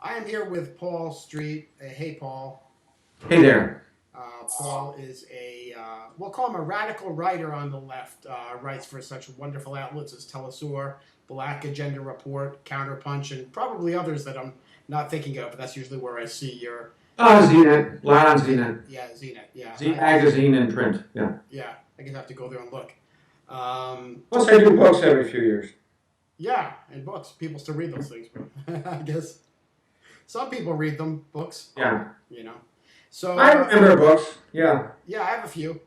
I am here with Paul Street. Hey, Paul. Hey there. Paul is we'll call him a radical writer on the left. Writes for such wonderful outlets as Telesur, Black Agenda Report, Counterpunch, and probably others that I'm not thinking of. But that's usually where I see your. Zenit, lot on Zenit. Yeah, Zenit. Yeah. Z magazine in print. Yeah. Yeah, I guess I have to go there and look. Um, Plus, I do books every few years. yeah, and books. People still read those things, but I guess some people read them, books, Yeah. you know. So I remember books. Yeah. yeah, I have a few.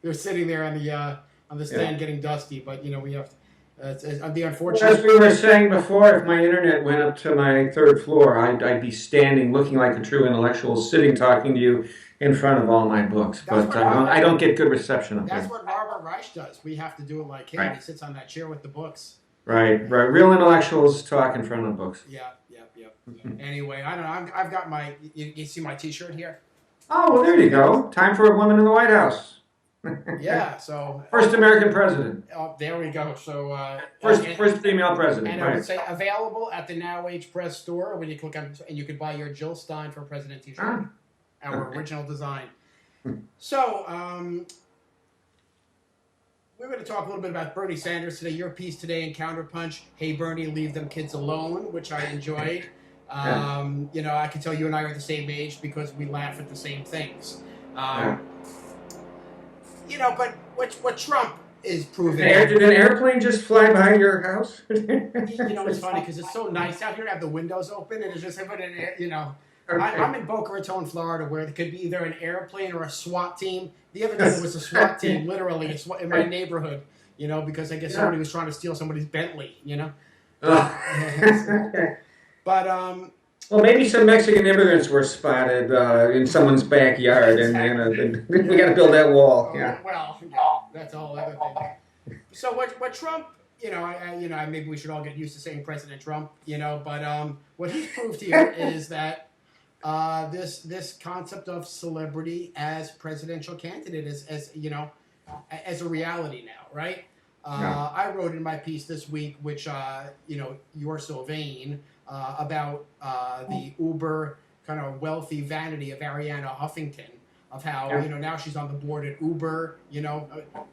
They're sitting there on the Yeah. stand getting dusty, but we have. It's the As unfortunate. we were saying before, if my internet went up to my third floor, I'd be standing looking like a true intellectual, sitting talking to you in front of all my books. That's But what I don't get good reception up that's there. what Robert Reich does. We have to do it like him. Right. He sits on that chair with the books. Right. Real intellectuals talk in front of books. Yeah, yeah, yeah. Anyway, I don't know. I've got my. You see my T-shirt here? Oh, well, there you go. Time for a woman in the White House. Yeah. So First American president. oh, there we go. So First female president. and I would Right. say available at the Now Age Press store when you click on, and you could buy your Jill Stein for President T-shirt, Ah. our original design. So we're going to talk a little bit about Bernie Sanders today. Your piece today in Counterpunch, "Hey Bernie, leave them kids alone," which I enjoyed. Yeah. I can tell you and I are the same age because we laugh at the same things. Yeah. But what Trump is proving. Did an airplane just fly by your house? It's funny because it's so nice out here to have the windows open and it's just I'm in Boca Raton, Florida, where there could be either an airplane or a SWAT team. The other day there was a SWAT team, literally, in my neighborhood, because I guess somebody was trying to steal somebody's Bentley, But, Well, maybe some Mexican immigrants were spotted in someone's backyard, and we got to build that wall. Yeah. Well, that's a whole other thing. So what Trump, maybe we should all get used to saying President Trump, but what he's proved here is that this concept of celebrity as presidential candidate as a reality now, right? Yeah. I wrote in my piece this week, which you're so vain about the uber kind of wealthy vanity of Ariana Huffington, of how now she's on the board at Uber.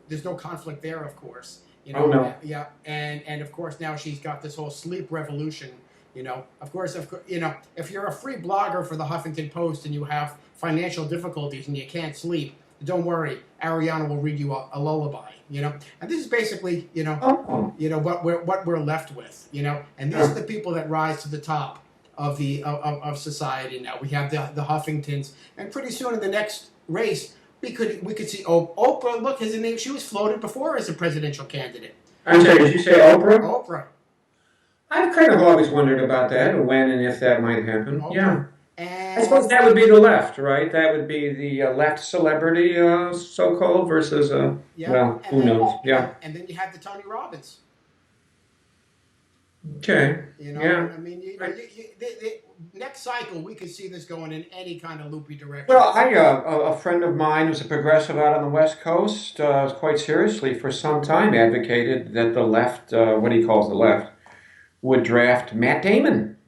There's no conflict there, of course. Oh, no. Yeah, and of course now she's got this whole sleep revolution. Of course, if you're a free blogger for the Huffington Post and you have financial difficulties and you can't sleep, don't worry, Ariana will read you a lullaby. And this is basically, what we're left with. And these are the people that rise to the top of the of society now. We have the Huffingtons, and pretty soon in the next race, we could see Oprah. Look, his name. She was floated before as a presidential candidate. I'm sorry, did you say Oprah? Oprah. I've kind of always wondered about that, when and if that might happen. Oprah. Yeah. And I suppose that would be the left, right? That would be the left celebrity, so-called, versus, well, who knows? Yeah. And then you have the Tony Robbins. Okay. Yeah. I mean, the next cycle we could see this going in any kind of loopy direction. Well, a friend of mine who's a progressive out on the West Coast, quite seriously for some time advocated that the left, what he calls the left, would draft Matt Damon,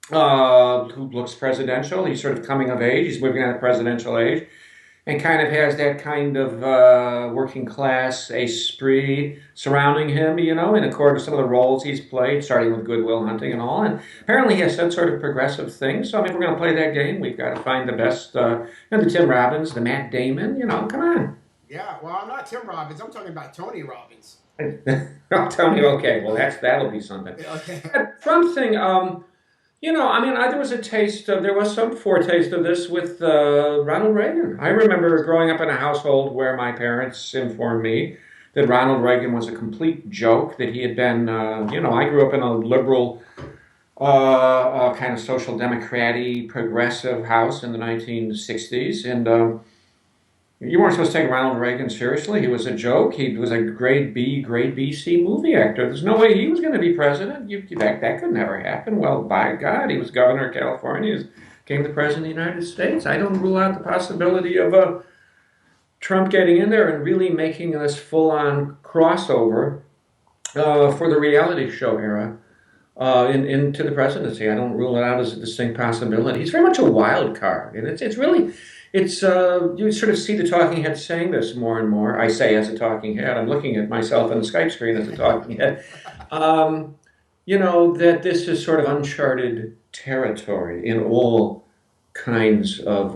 who looks presidential. He's sort of coming of age. He's moving on to presidential age, and kind of has that kind of working class esprit surrounding him, in accord with some of the roles he's played, starting with Good Will Hunting and all. And apparently he has that sort of progressive thing. So, we're going to play that game. We've got to find the best, the Tim Robbins, the Matt Damon, come on. Yeah, well, I'm not Tim Robbins. I'm talking about Tony Robbins. I'll tell you, okay, well, that'll be something. Okay. That Trump thing, there was there was some foretaste of this with Ronald Reagan. I remember growing up in a household where my parents informed me that Ronald Reagan was a complete joke, that he had been, I grew up in a liberal, kind of social democratic progressive house in the 1960s, and you weren't supposed to take Ronald Reagan seriously. He was a joke. He was a grade B, grade BC movie actor. There's no way he was going to be president. That could never happen. Well, by God, he was governor of California. He became the president of the United States. I don't rule out the possibility of Trump getting in there and really making this full-on crossover for the reality show era into the presidency. I don't rule it out as a distinct possibility. He's very much a wild card, and it's really it's you sort of see the talking head saying this more and more. I say as a talking head. I'm looking at myself on the Skype screen as a talking head. Um, that this is sort of uncharted territory in all kinds of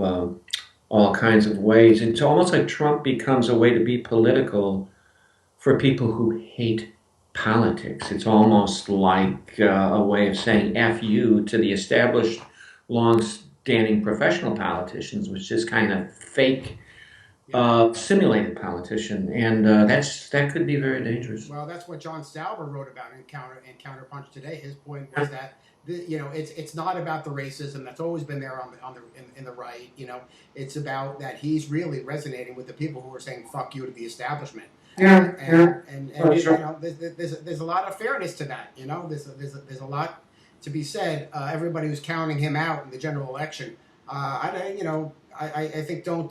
ways. It's almost like Trump becomes a way to be political for people who hate politics. It's almost like a way of saying F you to the established, long-standing professional politicians, which is kind of fake, simulated politician, and that could be very dangerous. Well, that's what John Stauber wrote about in Counterpunch today. His point was that it's not about the racism that's always been there in the right. It's about that he's really resonating with the people who are saying "fuck you" to the establishment. And there's a lot of fairness to that. There's a lot to be said. Everybody who's counting him out in the general election, I think don't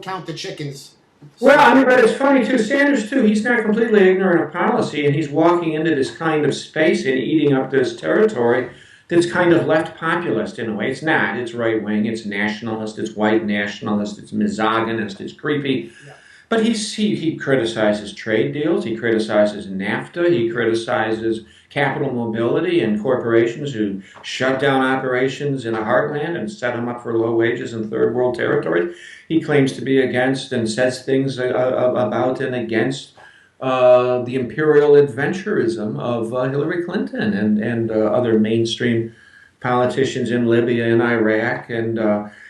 count the chickens. Well, I mean, but it's funny too. Sanders too. He's not completely ignorant of policy, and he's walking into this kind of space and eating up this territory that's kind of left populist in a way. It's not. It's right wing. It's nationalist. It's white nationalist. It's misogynist. It's creepy. Yeah. But he criticizes trade deals. He criticizes NAFTA. He criticizes capital mobility and corporations who shut down operations in a heartland and set them up for low wages in third world territories. He claims to be against and says things about and against the imperial adventurism of Hillary Clinton and other mainstream politicians in Libya and Iraq. And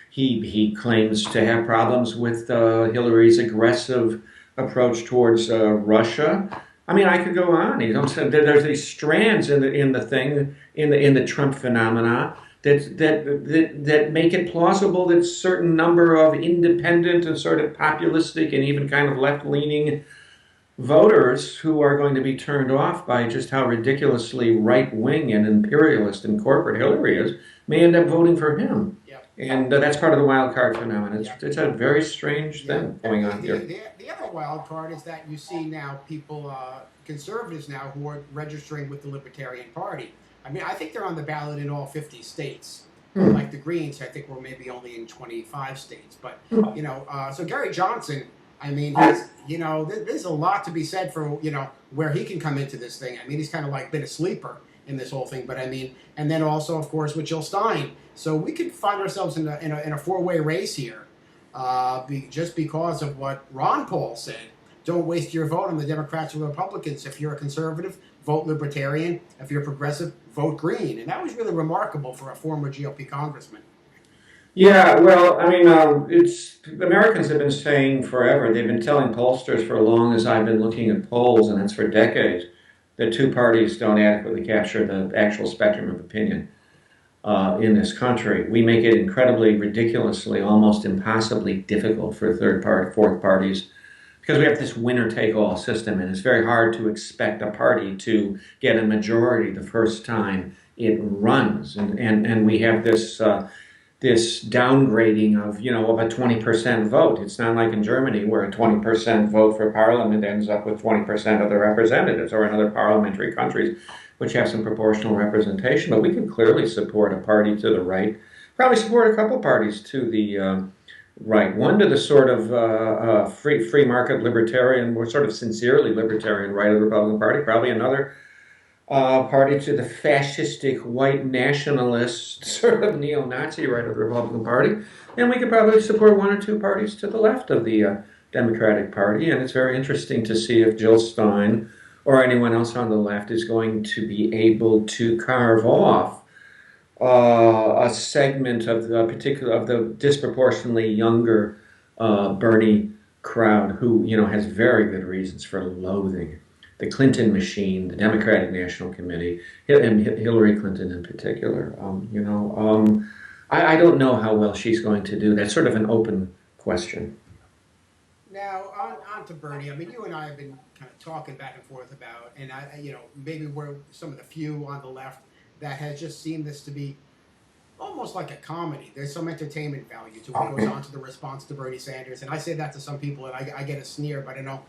he claims to have problems with Hillary's aggressive approach towards Russia. I mean, I could go on. There's these strands in the Trump phenomena that make it plausible that a certain number of independent and sort of populistic and even kind of left-leaning voters who are going to be turned off by just how ridiculously right-wing and imperialist and corporate Hillary is may end up voting for him. Yep. And that's part of the wild card phenomenon. It's a very strange thing going on here. The other wild card is that you see now people, conservatives now, who are registering with the Libertarian Party. I mean, I think they're on the ballot in all 50 states. Like the Greens, I think we're maybe only in 25 states. But, so Gary Johnson, I mean, there's a lot to be said for, where he can come into this thing. I mean, he's kind of like been a sleeper in this whole thing. But I mean, and then also, of course, with Jill Stein. So we could find ourselves in a four-way race here just because of what Ron Paul said. Don't waste your vote on the Democrats or Republicans. If you're a conservative, vote Libertarian. If you're progressive, vote Green. And that was really remarkable for a former GOP congressman. Yeah, well, I mean, Americans have been saying forever, they've been telling pollsters for as long as I've been looking at polls, and that's for decades, that two parties don't adequately capture the actual spectrum of opinion in this country. We make it incredibly, ridiculously, almost impossibly difficult for fourth parties, because we have this winner-take-all system, and it's very hard to expect a party to get a majority the first time it runs. And we have this downgrading of a 20% vote. It's not like in Germany where a 20% vote for parliament ends up with 20% of the representatives, or in other parliamentary countries which have some proportional representation. But we can clearly support a party to the right, probably support a couple parties to the right. One to the sort of free market libertarian, more sort of sincerely libertarian right of the Republican Party, probably another party to the fascistic white nationalist sort of neo-Nazi right of the Republican Party. And we could probably support one or two parties to the left of the Democratic Party. And it's very interesting to see if Jill Stein or anyone else on the left is going to be able to carve off a segment of the disproportionately younger Bernie crowd who has very good reasons for loathing the Clinton machine, the Democratic National Committee, and Hillary Clinton in particular. I don't know how well she's going to do. That's sort of an open question. Now, on to Bernie. I mean, you and I have been kind of talking back and forth about, and maybe we're some of the few on the left that has just seen this to be almost like a comedy. There's some entertainment value to what goes on to the response to Bernie Sanders. And I say that to some people, and I get a sneer, but I know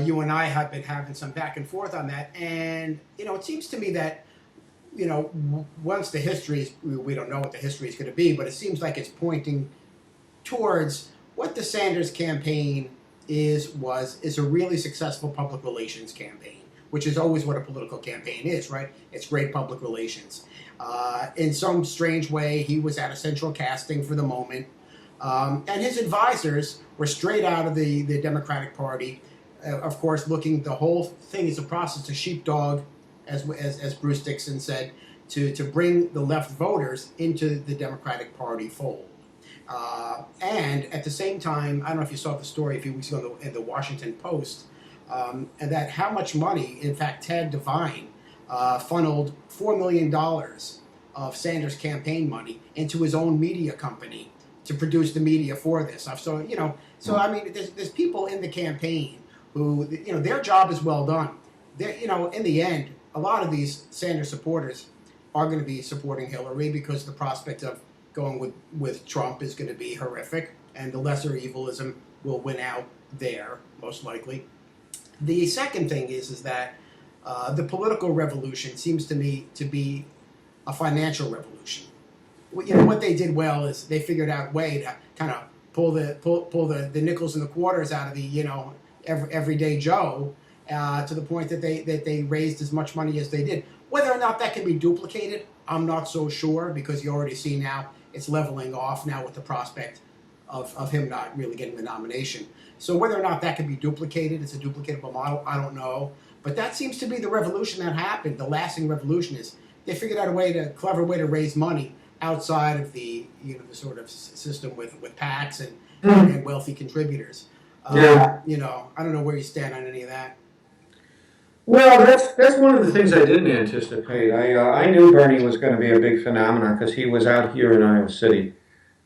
You and I have been having some back and forth on that, and it seems to me that once the history we don't know what the history is going to be, but it seems like it's pointing towards what the Sanders campaign is a really successful public relations campaign, which is always what a political campaign is, right? It's great public relations. In some strange way, he was at a central casting for the moment, and his advisors were straight out of the Democratic Party. Of course, looking the whole thing is a process to sheepdog, as Bruce Dixon said, to bring the left voters into the Democratic Party fold. And at the same time, I don't know if you saw the story a few weeks ago in the Washington Post, and that how much money, in fact, Ted Devine funneled $4 million of Sanders' campaign money into his own media company to produce the media for this. So I mean, there's people in the campaign who, their job is well done. In the end, a lot of these Sanders supporters are going to be supporting Hillary because the prospect of going with Trump is going to be horrific, and the lesser evilism will win out there, most likely. The second thing is that the political revolution seems to me to be a financial revolution. What they did well is they figured out a way to kind of pull the nickels and the quarters out of the everyday Joe, to the point that they raised as much money as they did. Whether or not that can be duplicated, I'm not so sure, because you already see now it's leveling off now with the prospect of him not really getting the nomination. So whether or not that can be duplicated, it's a duplicatable model, I don't know. But that seems to be the revolution that happened. The lasting revolution is they figured out a clever way to raise money outside of the the sort of system with PACs and wealthy contributors. Yeah. I don't know where you stand on any of that. Well, that's one of the things I didn't anticipate. I knew Bernie was going to be a big phenomenon because he was out here in Iowa City.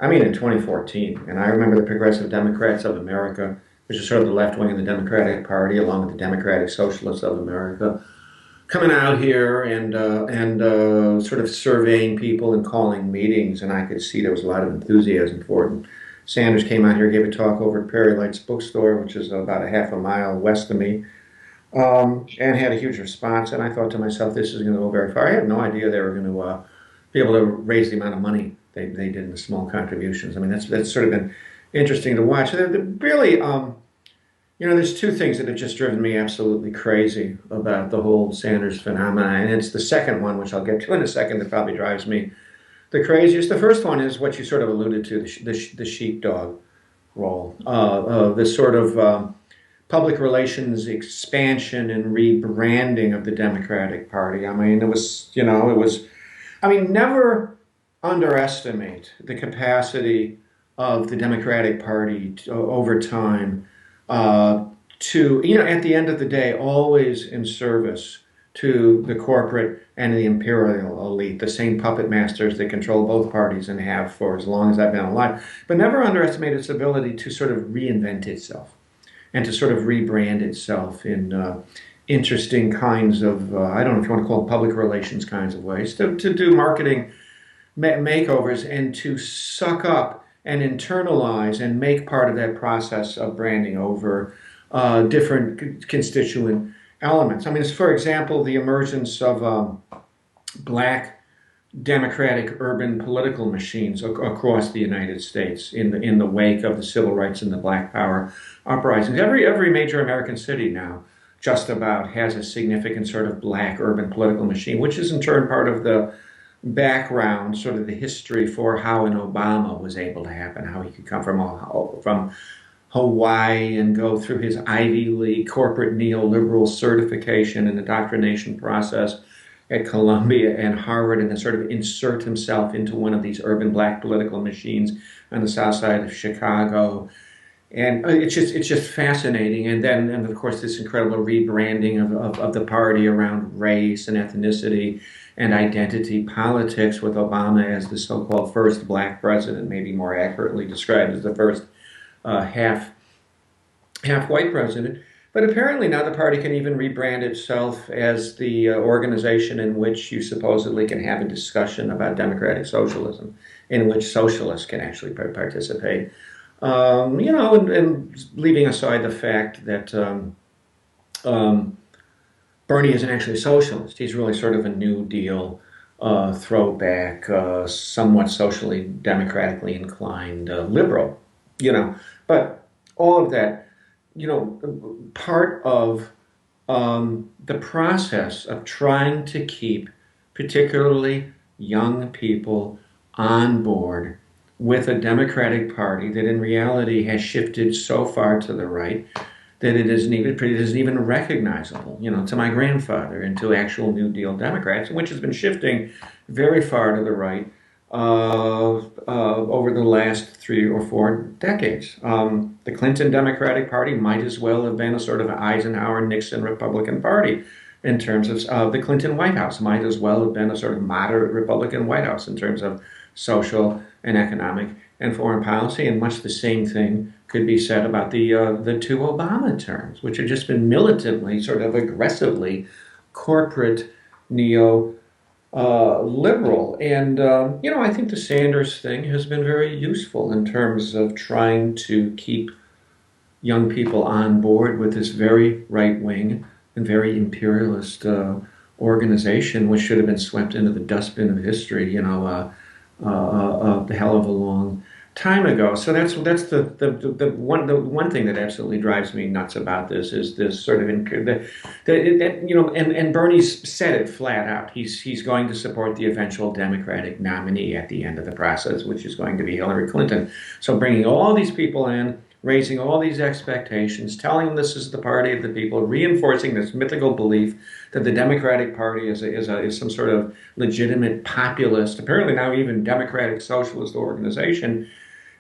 I mean, in 2014, and I remember the Progressive Democrats of America, which is sort of the left wing of the Democratic Party, along with the Democratic Socialists of America, coming out here and sort of surveying people and calling meetings, and I could see there was a lot of enthusiasm for it. And Sanders came out here, gave a talk over at Perry Light's bookstore, which is about a half a mile west of me. And had a huge response, and I thought to myself, this is going to go very far. I had no idea they were going to be able to raise the amount of money they did in the small contributions. I mean, that's sort of been interesting to watch. They're really, there's two things that have just driven me absolutely crazy about the whole Sanders phenomenon, and it's the second one, which I'll get to in a second, that probably drives me the craziest. The first one is what you sort of alluded to, the sheepdog role, this sort of public relations expansion and rebranding of the Democratic Party. I mean, never underestimate the capacity of the Democratic Party over time to, at the end of the day, always in service to the corporate and the imperial elite, the same puppet masters that control both parties and have for as long as I've been alive. But never underestimate its ability to sort of reinvent itself and to sort of rebrand itself in interesting kinds of, I don't know if you want to call it public relations kinds of ways, to do marketing makeovers and to suck up and internalize and make part of that process of branding over different constituent elements. I mean, for example, the emergence of black democratic urban political machines across the United States in the wake of the civil rights and the Black Power uprisings. Every major American city now just about has a significant sort of black urban political machine, which is in turn part of the background, sort of the history for how an Obama was able to happen, how he could come from Hawaii and go through his Ivy League corporate neoliberal certification and indoctrination process at Columbia and Harvard, and then sort of insert himself into one of these urban black political machines on the south side of Chicago. And it's just fascinating. And of course, this incredible rebranding of the party around race and ethnicity and identity politics, with Obama as the so-called first black president, maybe more accurately described as the first half white president. But apparently now the party can even rebrand itself as the organization in which you supposedly can have a discussion about democratic socialism, in which socialists can actually participate. And leaving aside the fact that Um, Bernie isn't actually a socialist. He's really sort of a New Deal throwback, somewhat socially democratically inclined liberal, you know. But all of that, you know, part of the process of trying to keep particularly young people on board with a Democratic Party that in reality has shifted so far to the right that it isn't even recognizable, you know, to my grandfather and to actual New Deal Democrats, which has been shifting very far to the right over the last 3 or 4 decades. The Clinton Democratic Party might as well have been a sort of Eisenhower-Nixon Republican Party in terms of the Clinton White House might as well have been a sort of moderate Republican White House in terms of social and economic and foreign policy, and much the same thing could be said about the two Obama terms, which have just been militantly, sort of aggressively corporate neo liberal. And, you know, I think the Sanders thing has been very useful in terms of trying to keep young people on board with this very right wing and very imperialist organization, which should have been swept into the dustbin of history, you know, a hell of a long time ago. So that's the one thing that absolutely drives me nuts about this is this sort of you know, and Bernie's said it flat out. He's going to support the eventual Democratic nominee at the end of the process, which is going to be Hillary Clinton. So bringing all these people in, raising all these expectations, telling them this is the party of the people, reinforcing this mythical belief that the Democratic Party is some sort of legitimate populist, apparently now even democratic socialist organization,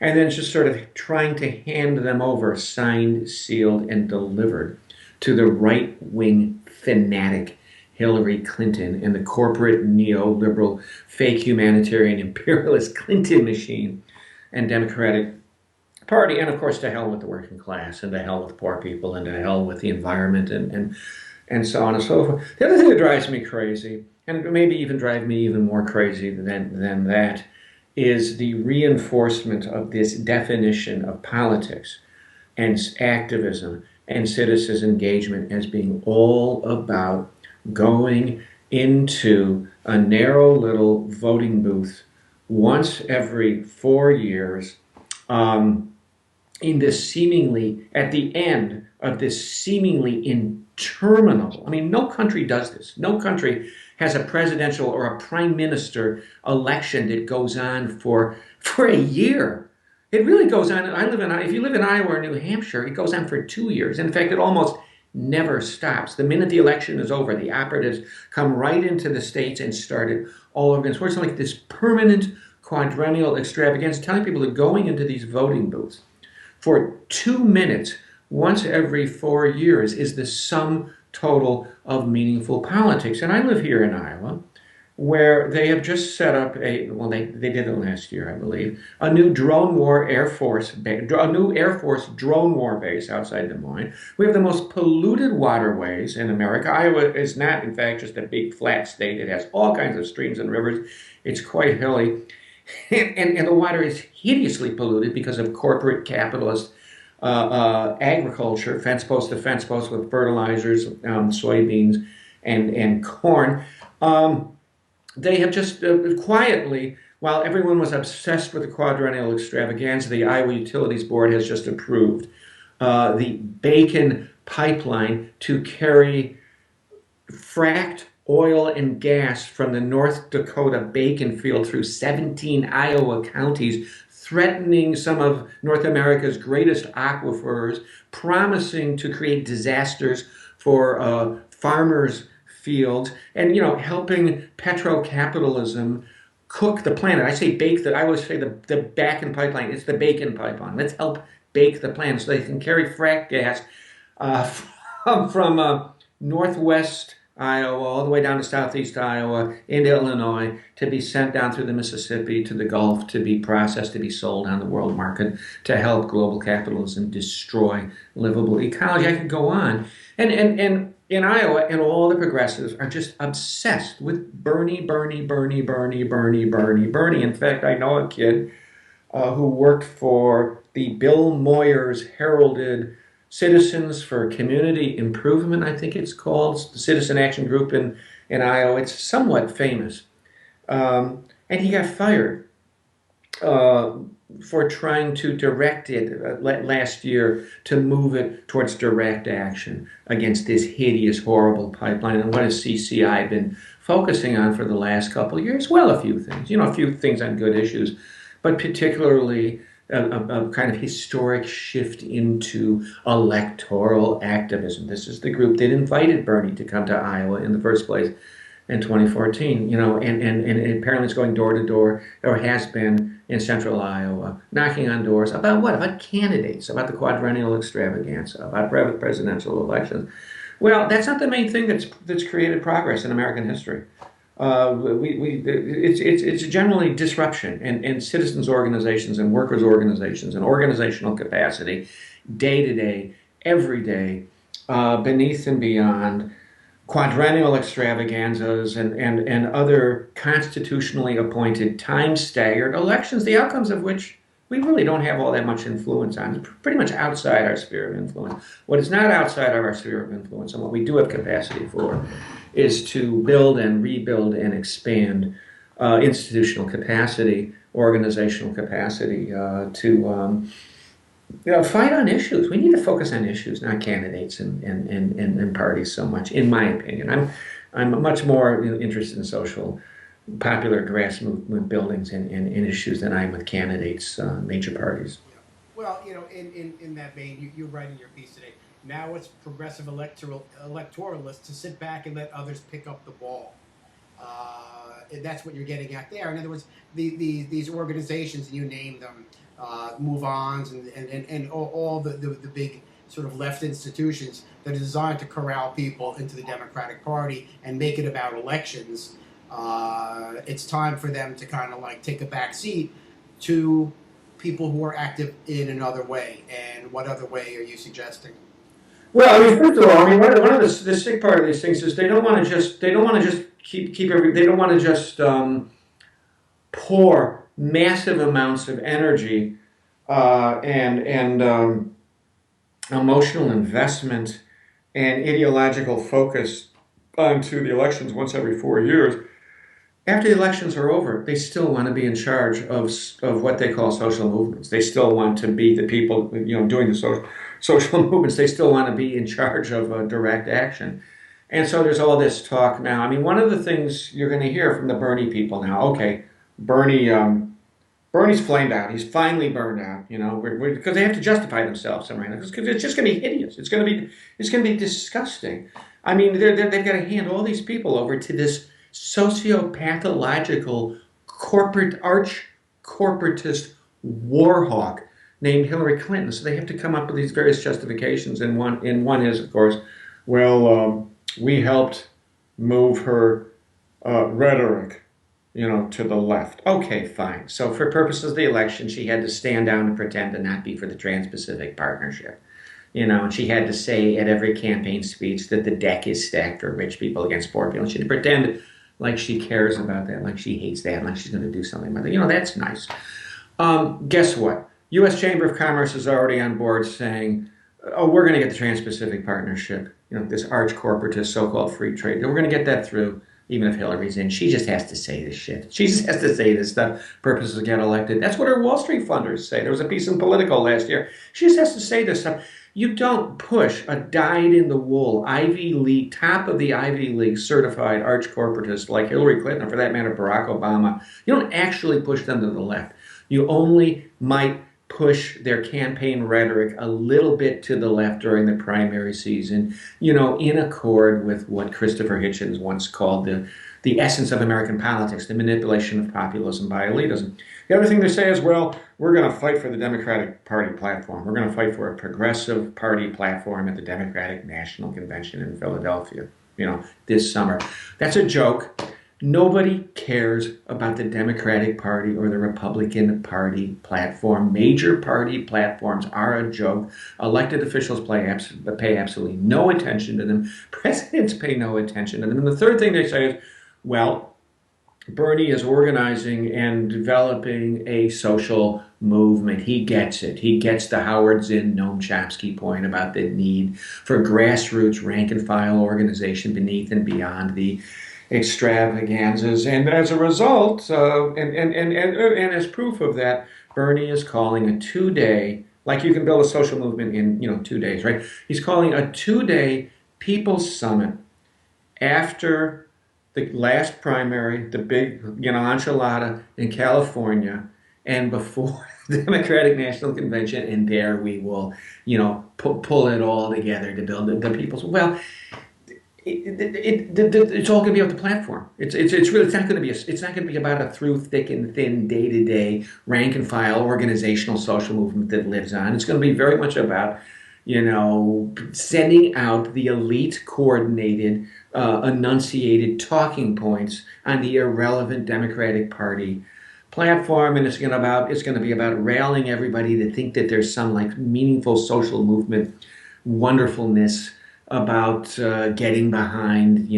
and then just sort of trying to hand them over, signed, sealed, and delivered to the right-wing fanatic Hillary Clinton and the corporate neoliberal fake humanitarian imperialist Clinton machine and Democratic Party, and of course to hell with the working class, and to hell with poor people, and to hell with the environment, and so on and so forth. The other thing that drives me crazy, and maybe even drive me even more crazy than that, is the reinforcement of this definition of politics and activism and citizen engagement as being all about going into a narrow little voting booth once every 4 years, in this seemingly, at the end of this seemingly interminable, I mean, no country does this. No country has a presidential or a prime minister election that goes on for a year. It really goes on. If you live in Iowa or New Hampshire, it goes on for 2 years. In fact, it almost never stops. The minute the election is over, the operatives come right into the states and start it all over again. So it's like this permanent quadrennial extravaganza, telling people that going into these voting booths for 2 minutes once every 4 years is the sum total of meaningful politics. And I live here in Iowa, where they have just set up they did it last year, I believe, a new Air Force drone war base outside Des Moines. We have the most polluted waterways in America. Iowa is not, in fact, just a big flat state. It has all kinds of streams and rivers. It's quite hilly. And the water is hideously polluted because of corporate capitalist agriculture, fence post to fence post with fertilizers, soybeans, and corn. They have just quietly, while everyone was obsessed with the quadrennial extravaganza, the Iowa Utilities Board has just approved the Bacon pipeline to carry fracked oil and gas from the North Dakota Bacon field through 17 Iowa counties, threatening some of North America's greatest aquifers, promising to create disasters for farmers' fields, and helping petrocapitalism cook the planet. I say bake that. I always say the Bacon pipeline. It's the Bacon pipeline. Let's help bake the planet so they can carry frack gas from northwest Iowa all the way down to southeast Iowa into Illinois to be sent down through the Mississippi to the Gulf to be processed, to be sold on the world market to help global capitalism destroy livable ecology. I could go on. And in Iowa, and all the progressives are just obsessed with Bernie. In fact, I know a kid who worked for the Bill Moyers heralded Citizens for Community Improvement, I think it's called, the Citizen Action Group in Iowa. It's somewhat famous. And he got fired uh, for trying to direct it last year to move it towards direct action against this hideous, horrible pipeline. And what has CCI been focusing on for the last couple of years? Well, a few things, a few things on good issues, but particularly a kind of historic shift into electoral activism. This is the group that invited Bernie to come to Iowa in the first place in 2014, and apparently it's going door to door, or has been in central Iowa, knocking on doors about what? About candidates, about the quadrennial extravaganza, about presidential elections. Well, that's not the main thing that's created progress in American history. It's generally disruption and citizens organizations and workers organizations and organizational capacity, day to day, every day, beneath and beyond quadrennial extravaganzas and other constitutionally appointed time staggered elections, the outcomes of which we really don't have all that much influence on. It's pretty much outside our sphere of influence. What is not outside of our sphere of influence, and what we do have capacity for, is to build and rebuild and expand institutional capacity, organizational capacity to fight on issues. We need to focus on issues, not candidates and parties so much, in my opinion. I'm much more interested in social, popular grass movement buildings and issues than I am with candidates, major parties. Well, in that vein, you're writing your piece today. Now it's progressive electoralists to sit back and let others pick up the ball. That's what you're getting at there. In other words, these organizations, you name them, move-ons and all the big sort of left institutions that are designed to corral people into the Democratic Party and make it about elections. It's time for them to kind of like take a back seat to people who are active in another way. And what other way are you suggesting? Well, I mean, first of all, I mean, one of the sick part of these things is they don't want to just they don't want to just pour massive amounts of energy and emotional investment and ideological focus onto the elections once every 4 years. After the elections are over, they still want to be in charge of what they call social movements. They still want to be the people, doing the social movements. They still want to be in charge of direct action. And so there's all this talk now. I mean, one of the things you're going to hear from the Bernie people now, okay, Bernie's flamed out. He's finally burned out, because they have to justify themselves right now. Because it's just going to be hideous. It's going to be disgusting. I mean, they've got to hand all these people over to this sociopathological arch corporatist war hawk named Hillary Clinton. So they have to come up with these various justifications. And one is, of course, well, we helped move her rhetoric, to the left. Okay, fine. So for purposes of the election, she had to stand down and pretend to not be for the Trans-Pacific Partnership. And she had to say at every campaign speech that the deck is stacked for rich people against poor people. And she had to pretend like she cares about that, like she hates that, like she's going to do something about it. That's nice. Guess what? U.S. Chamber of Commerce is already on board saying, oh, we're going to get the Trans-Pacific Partnership, this arch-corporatist so-called free trade. We're going to get that through, even if Hillary's in. She just has to say this shit. She just has to say this stuff, purposes to get elected. That's what her Wall Street funders say. There was a piece in Politico last year. She just has to say this stuff. You don't push a dyed-in-the-wool Ivy League, top of the Ivy League certified arch-corporatist like Hillary Clinton, or for that matter, Barack Obama. You don't actually push them to the left. You only might push their campaign rhetoric a little bit to the left during the primary season, in accord with what Christopher Hitchens once called the essence of American politics, the manipulation of populism by elitism. The other thing they say is, well, we're going to fight for the Democratic Party platform. We're going to fight for a progressive party platform at the Democratic National Convention in Philadelphia, this summer. That's a joke. Nobody cares about the Democratic Party or the Republican Party platform. Major party platforms are a joke. Elected officials pay absolutely no attention to them. Presidents pay no attention to them. And the third thing they say is, well, Bernie is organizing and developing a social movement. He gets it. He gets the Howard Zinn, Noam Chomsky point about the need for grassroots rank and file organization beneath and beyond the extravaganzas. And as a result, and as proof of that, Bernie is calling a 2 day, like you can build a social movement in 2 days, right? He's calling a 2 day People's Summit after the last primary, the big, enchilada in California, and before the Democratic National Convention, and there we will, pull it all together to build the people's. Well, it's all going to be about the platform. It's not going to be about a through thick and thin day to day rank and file organizational social movement that lives on. It's going to be very much about sending out the elite coordinated, enunciated talking points on the irrelevant Democratic Party platform, and it's going to be about rallying everybody to think that there's some like meaningful social movement wonderfulness about getting behind,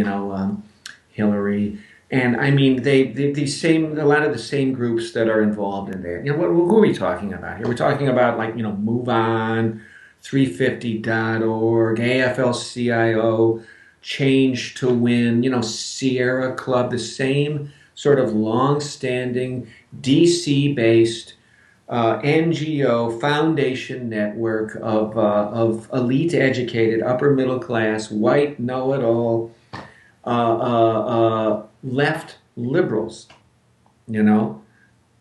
Hillary. And I mean, a lot of the same groups that are involved in there. Who are we talking about here? We're talking about Move On, 350.org, AFL-CIO, Change to Win, Sierra Club, the same sort of long-standing DC-based NGO foundation network of elite educated, upper middle class, white know-it-all, left liberals,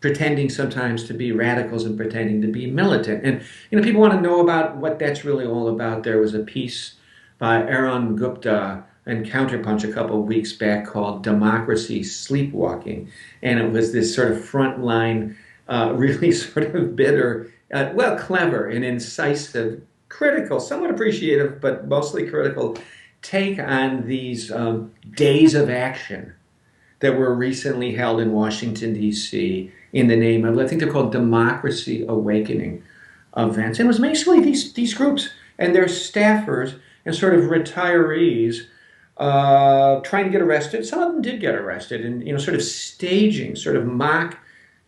pretending sometimes to be radicals and pretending to be militant. And people want to know about what that's really all about. There was a piece by Aaron Gupta and Counterpunch a couple of weeks back called Democracy Sleepwalking. And it was this sort of frontline, really sort of bitter, clever and incisive, critical, somewhat appreciative, but mostly critical take on these days of action that were recently held in Washington, D.C. in the name of, I think they're called Democracy Awakening events. And it was basically these groups and their staffers and sort of retirees trying to get arrested. Some of them did get arrested and, sort of staging, sort of mock,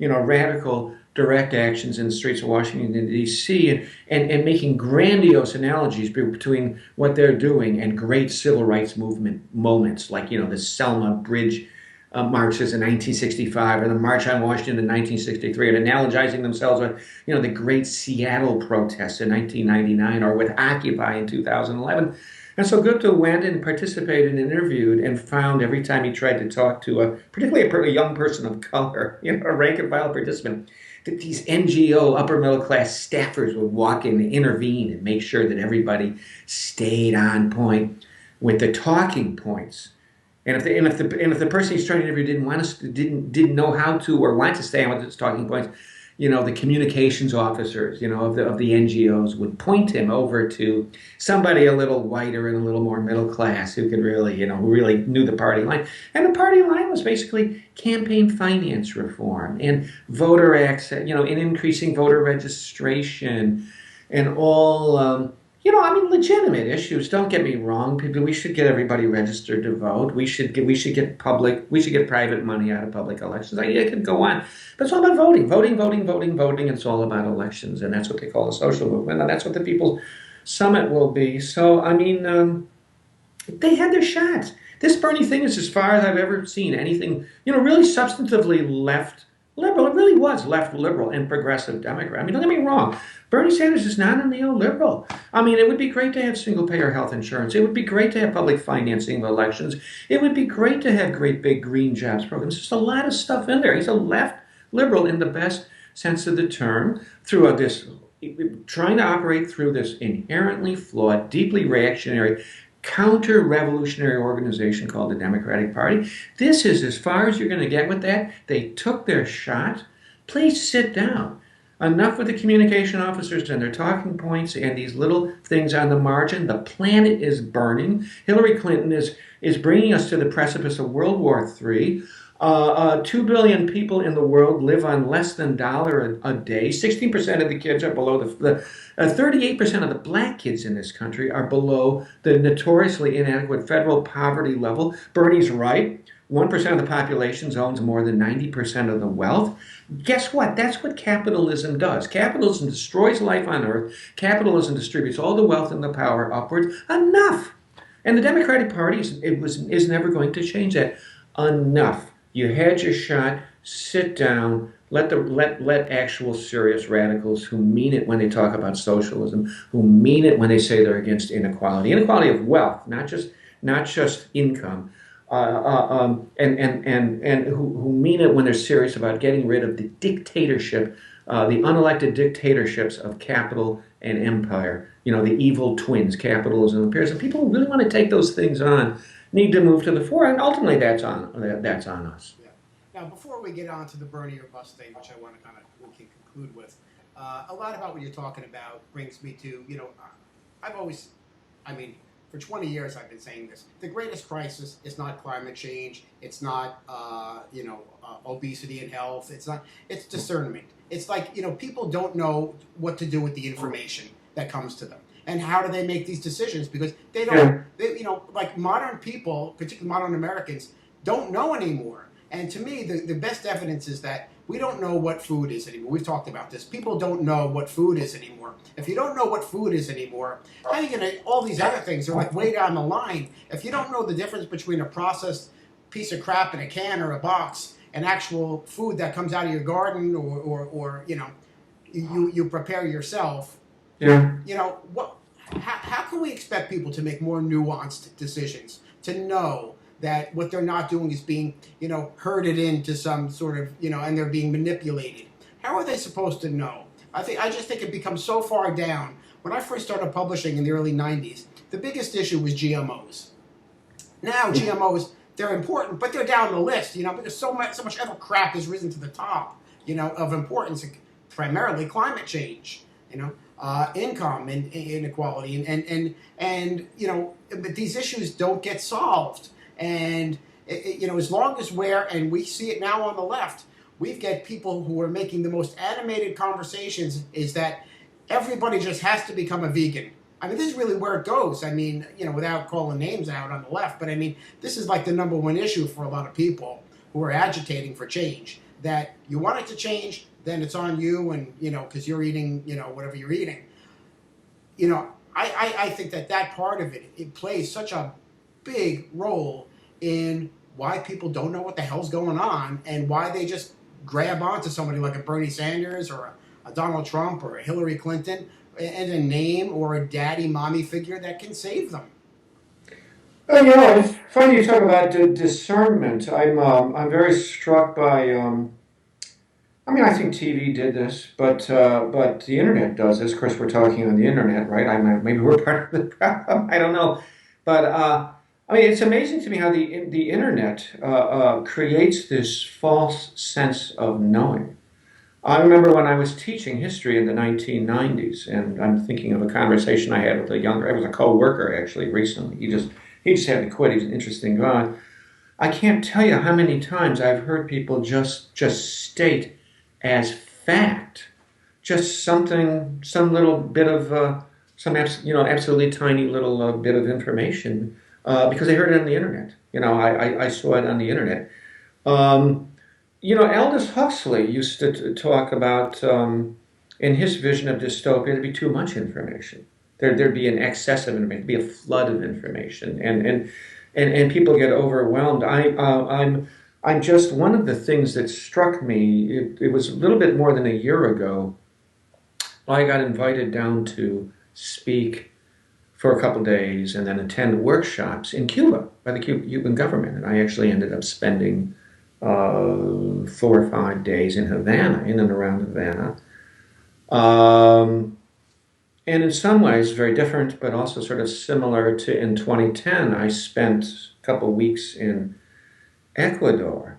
radical direct actions in the streets of Washington, D.C. and making grandiose analogies between what they're doing and great civil rights movement moments like, the Selma Bridge marches in 1965 or the March on Washington in 1963 and analogizing themselves with, the great Seattle protests in 1999 or with Occupy in 2011. And so Gupta went and participated and interviewed and found every time he tried to talk to particularly a young person of color, a rank and file participant, that these NGO upper middle class staffers would walk in and intervene and make sure that everybody stayed on point with the talking points. And if the person he's trying to interview didn't know how to or want to stay on with his talking points, the communications officers, of the NGOs would point him over to somebody a little whiter and a little more middle class who could really, who really knew the party line. And the party line was basically campaign finance reform and voter access, and increasing voter registration and all. Legitimate issues. Don't get me wrong, people. We should get everybody registered to vote. We should get private money out of public elections. It could go on, but it's all about voting. It's all about elections, and that's what they call a social movement, and that's what the People's Summit will be. So, they had their shots. This Bernie thing is as far as I've ever seen anything, really substantively left liberal. It really was left liberal and progressive Democrat. Don't get me wrong. Bernie Sanders is not a neoliberal. It would be great to have single-payer health insurance. It would be great to have public financing of elections. It would be great to have great big green jobs programs. There's a lot of stuff in there. He's a left liberal in the best sense of the term, through trying to operate through this inherently flawed, deeply reactionary, counter-revolutionary organization called the Democratic Party. This is as far as you're going to get with that. They took their shot. Please sit down. Enough with the communication officers and their talking points and these little things on the margin. The planet is burning. Hillary Clinton is bringing us to the precipice of World War III. 2 billion people in the world live on less than $1 a day. 16% of the kids are below 38% of the black kids in this country are below the notoriously inadequate federal poverty level. Bernie's right. 1% of the population owns more than 90% of the wealth. Guess what? That's what capitalism does. Capitalism destroys life on earth. Capitalism distributes all the wealth and the power upwards. Enough. And the Democratic Party is never going to change that. Enough. You had your shot. Sit down. Let actual serious radicals who mean it when they talk about socialism, who mean it when they say they're against inequality of wealth, not just income, and who mean it when they're serious about getting rid of the dictatorship, the unelected dictatorships of capital and empire. You know, the evil twins, capitalism and imperialism. People who really want to take those things on need to move to the fore, and ultimately that's on us. Now, before we get on to the Bernie or bust thing, which I want to we can conclude with, a lot about what you're talking about brings me to, I've always, for 20 years I've been saying this. The greatest crisis is not climate change. It's not, obesity and health. It's discernment. It's like, people don't know what to do with the information that comes to them. And how do they make these decisions? Because they don't, like modern people, particularly modern Americans, don't know anymore. And to me, the best evidence is that we don't know what food is anymore. We've talked about this. People don't know what food is anymore. If you don't know what food is anymore, how are you going to, all these other things are like way down the line. If you don't know the difference between a processed piece of crap in a can or a box and actual food that comes out of your garden or you prepare yourself, how can we expect people to make more nuanced decisions, to know that what they're not doing is being, herded into some sort of, and they're being manipulated? How are they supposed to know? I just think it becomes so far down. When I first started publishing in the early 90s, the biggest issue was GMOs. Now GMOs, they're important, but they're down the list, because so much other crap has risen to the top, of importance, primarily climate change, income and inequality, and but these issues don't get solved. And, as long as and we see it now on the left, we've got people who are making the most animated conversations is that everybody just has to become a vegan. This is really where it goes. Without calling names out on the left, but this is like the number one issue for a lot of people who are agitating for change, that you want it to change, then it's on you and, because you're eating, whatever you're eating. I think that part of it plays such a big role in why people don't know what the hell's going on and why they just grab onto somebody like a Bernie Sanders or a Donald Trump or a Hillary Clinton and a name or a daddy mommy figure that can save them. It's funny you talk about discernment. I'm very struck by. I think TV did this, but the internet does this. Of course, we're talking on the internet, right? Maybe we're part of the problem. I don't know, but. It's amazing to me how the internet creates this false sense of knowing. I remember when I was teaching history in the 1990s, and I'm thinking of a conversation I had with it was a co-worker actually recently. He just had to quit. He's an interesting guy. I can't tell you how many times I've heard people just state as fact, just some little bit of absolutely tiny little bit of information. Because I heard it on the internet. I saw it on the internet. Aldous Huxley used to talk about, in his vision of dystopia, there'd be too much information. There'd be an excess of information, there'd be a flood of information, and people get overwhelmed. I'm just, one of the things that struck me, it was a little bit more than a year ago, I got invited down to speak for a couple of days and then attend workshops in Cuba by the Cuban government. And I actually ended up spending 4 or 5 days in Havana, in and around Havana. And in some ways very different, but also sort of similar to in 2010, I spent a couple of weeks in Ecuador.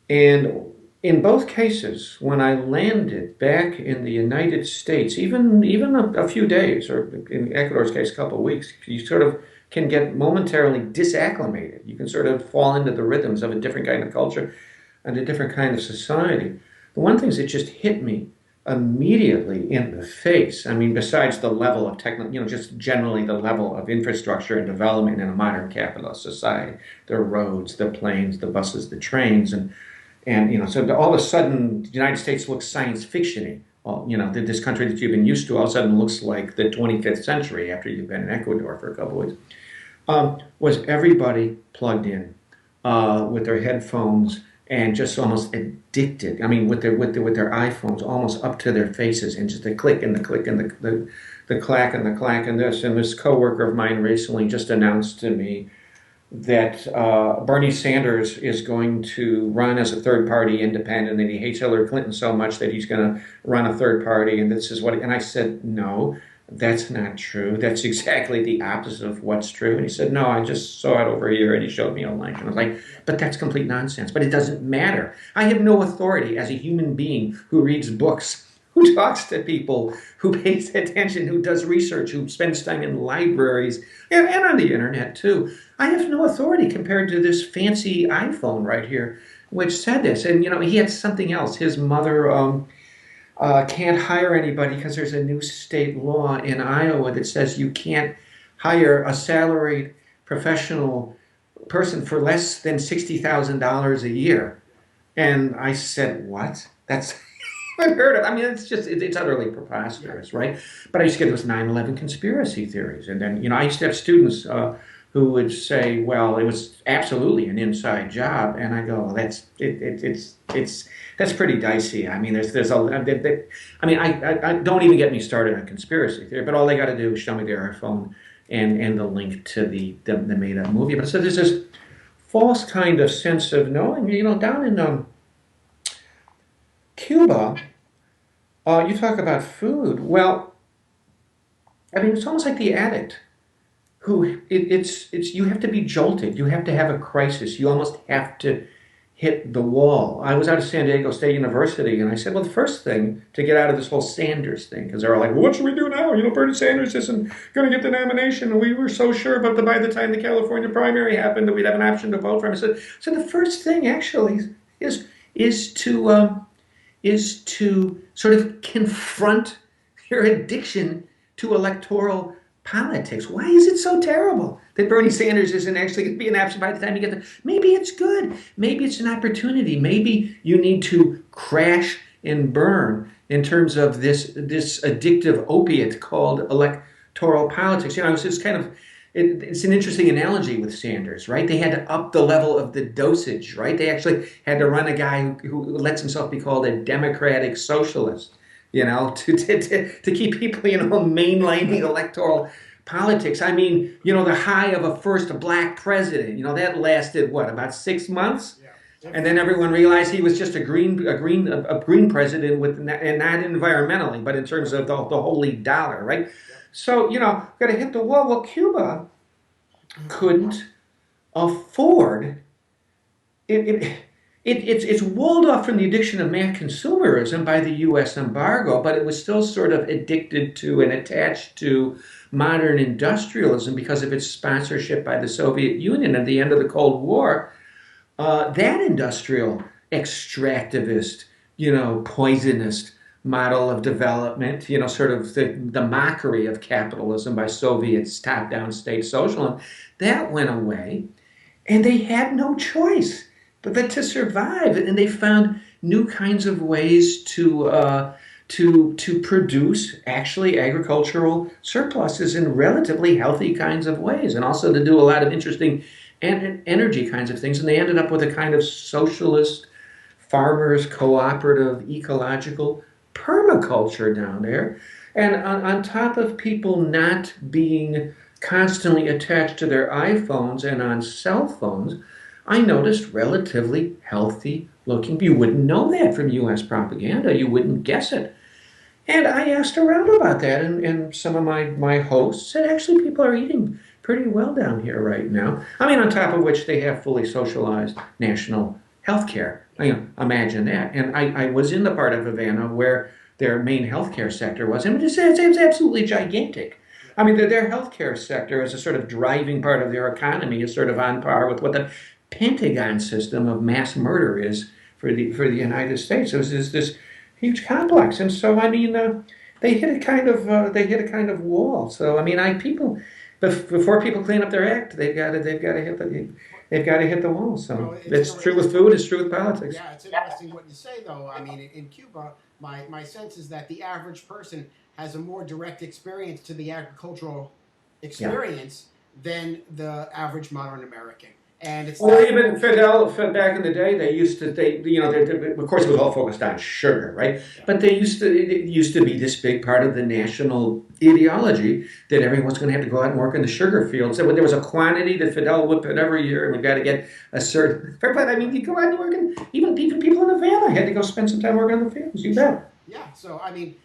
And in both cases, when I landed back in the United States, even a few days, or in Ecuador's case, a couple of weeks, you sort of can get momentarily disacclimated. You can sort of fall into the rhythms of a different kind of culture and a different kind of society. The one thing that just hit me immediately in the face. I mean, besides the level of just generally the level of infrastructure and development in a modern capitalist society, the roads, the planes, the buses, the trains, and so all of a sudden, the United States looks science fiction-y. Well, this country that you've been used to all of a sudden looks like the 25th century after you've been in Ecuador for a couple of weeks. Was everybody plugged in with their headphones and just almost addicted. I mean, with their iPhones almost up to their faces, and just the click and the click and the clack and the clack and this. And this coworker of mine recently just announced to me that Bernie Sanders is going to run as a third-party independent, and he hates Hillary Clinton so much that he's going to run a third party, and this is what. And I said, no, that's not true. That's exactly the opposite of what's true. And he said, no, I just saw it over here, and he showed me a link. And I was like, but that's complete nonsense. But it doesn't matter. I have no authority as a human being who reads books, who talks to people, who pays attention, who does research, who spends time in libraries, and on the internet too. I have no authority compared to this fancy iPhone right here, which said this. And, he had something else. His mother can't hire anybody because there's a new state law in Iowa that says you can't hire a salaried professional person for less than $60,000 a year. And I said, what? That's I've heard of. I mean, it's utterly preposterous, right? But I used to get those 9/11 conspiracy theories, and then I used to have students who would say, "Well, it was absolutely an inside job," and I go, well, "That's that's pretty dicey." I mean, I don't even get me started on conspiracy theory. But all they got to do is show me their iPhone and the link to the made-up movie. But so there's this false kind of sense of knowing. Down in Cuba, you talk about food. Well, I mean, it's almost like the addict who it's you have to be jolted. You have to have a crisis. You almost have to hit the wall. I was out of San Diego State University, and I said, well, the first thing to get out of this whole Sanders thing, because they were like, well, what should we do now? Bernie Sanders isn't going to get the nomination, and we were so sure, but by the time the California primary happened, that we'd have an option to vote for him. I said, so the first thing actually is to sort of confront your addiction to electoral politics. Why is it so terrible that Bernie Sanders isn't actually going to be an option by the time you get there? Maybe it's good. Maybe it's an opportunity. Maybe you need to crash and burn in terms of this addictive opiate called electoral politics. It's an interesting analogy with Sanders, right? They had to up the level of the dosage, right? They actually had to run a guy who lets himself be called a democratic socialist, to keep people, mainlining electoral politics. I mean, the high of a first black president, that lasted about 6 months? Yeah. And then everyone realized he was just a green president and not environmentally, but in terms of the holy dollar, right? Yeah. So, got to hit the wall. Well, Cuba couldn't afford it. It's walled off from the addiction of mass consumerism by the U.S. embargo, but it was still sort of addicted to and attached to modern industrialism because of its sponsorship by the Soviet Union at the end of the Cold War. That industrial extractivist, poisonous model of development, sort of the mockery of capitalism by Soviets, top-down state socialism, that went away, and they had no choice but to survive. And they found new kinds of ways to produce actually agricultural surpluses in relatively healthy kinds of ways, and also to do a lot of interesting energy kinds of things. And they ended up with a kind of socialist, farmers, cooperative, ecological permaculture down there. And on top of people not being constantly attached to their iPhones and on cell phones, I noticed relatively healthy looking. You wouldn't know that from U.S. propaganda. You wouldn't guess it. And I asked around about that, and some of my hosts said, actually, people are eating pretty well down here right now. I mean, on top of which they have fully socialized national health care. Imagine that. And I was in the part of Havana where their main healthcare sector was, and it's absolutely gigantic. I mean, their healthcare sector as a sort of driving part of their economy is sort of on par with what the Pentagon system of mass murder is for the United States. So it's this huge complex. And so, I mean, they hit a kind of wall. So, I mean, people before people clean up their act, they've got to hit the wall. Well, So it's true with food. It's true with politics. yeah, it's interesting what you say, though. I mean, in Cuba, my sense is that the average person has a more direct experience to the agricultural Yeah. experience than the average modern American. And it's Or that, even back in the day, of course, it was all focused on sugar, right? yeah, But it used to be this big part of the national ideology that everyone's going to have to go out and work in the sugar fields. So there was a quantity that Fidel would put every year, and we've got to get a certain. But I mean, you go out and work, and even people in Havana had to go spend some time working in the fields. You bet. yeah. So I mean,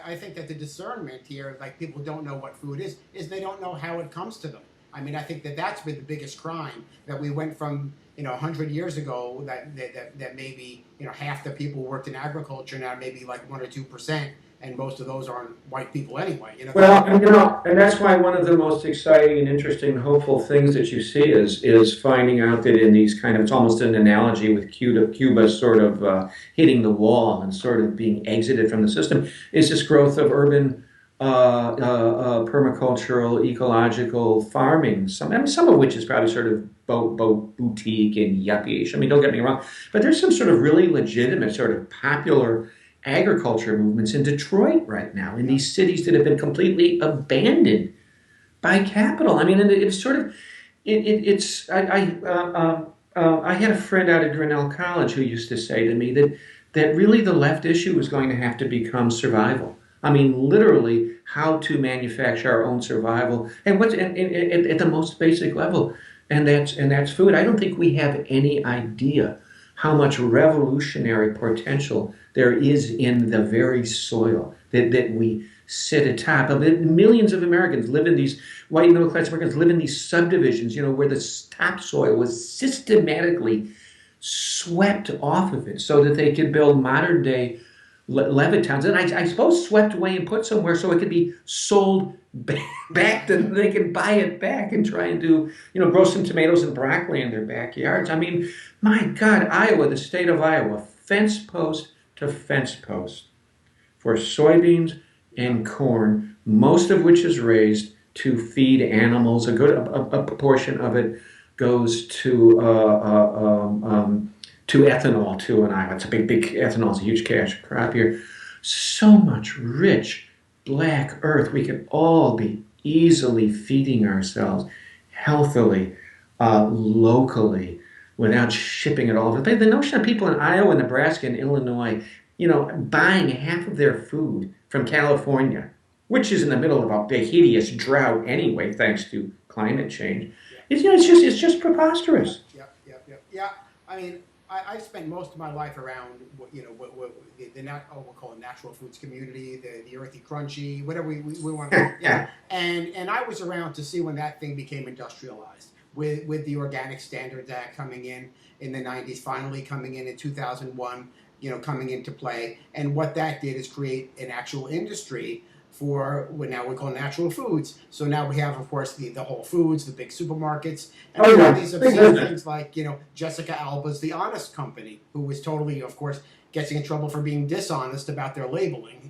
I think that the discernment here, like people don't know what food is they don't know how it comes to them. I mean, I think that that's been the biggest crime that we went from 100 years ago that maybe half the people worked in agriculture, now maybe like 1 or 2%, and most of those aren't white people anyway. Well, and that's why one of the most exciting and interesting, and hopeful things that you see is finding out that in these kind of, it's almost an analogy with Cuba sort of hitting the wall and sort of being exited from the system, is this growth of urban permacultural, ecological farming. Some of which is probably sort of boutique and yuppie-ish. I mean, don't get me wrong, but there's some sort of really legitimate, sort of popular agriculture movements in Detroit right now, in these cities that have been completely abandoned by capital. I mean, and it's sort of, it's, I had a friend out at Grinnell College who used to say to me that really the left issue is going to have to become survival. I mean, literally, how to manufacture our own survival, and at the most basic level, and that's food. I don't think we have any idea how much revolutionary potential there is in the very soil that we sit atop of. Millions of Americans live in these, white middle class Americans live in these subdivisions, where the topsoil was systematically swept off of it so that they could build modern day Levittown's, and I suppose swept away and put somewhere so it could be sold back to, they can buy it back and try and do, grow some tomatoes and broccoli in their backyards. I mean, my God, Iowa, the state of Iowa, fence post to fence post for soybeans and corn, most of which is raised to feed animals. A proportion of it goes to ethanol too in Iowa. It's a big ethanol is a huge cash crop here. So much rich black earth. We could all be easily feeding ourselves healthily, locally, without shipping it all over. The notion of people in Iowa, Nebraska, and Illinois, buying half of their food from California, which is in the middle of a hideous drought anyway, thanks to climate change. It's just preposterous. Yeah. I mean, I spent most of my life around, what we'll call a natural foods community, the earthy crunchy, whatever we want to, yeah. And I was around to see when that thing became industrialized, with the Organic Standards Act coming in the 90s, finally coming in 2001, coming into play. And what that did is create an actual industry for what now we call natural foods. So now we have, of course, the Whole Foods, the big supermarkets, and we have these obscene things like, Jessica Alba's The Honest Company, who was totally, of course, getting in trouble for being dishonest about their labeling,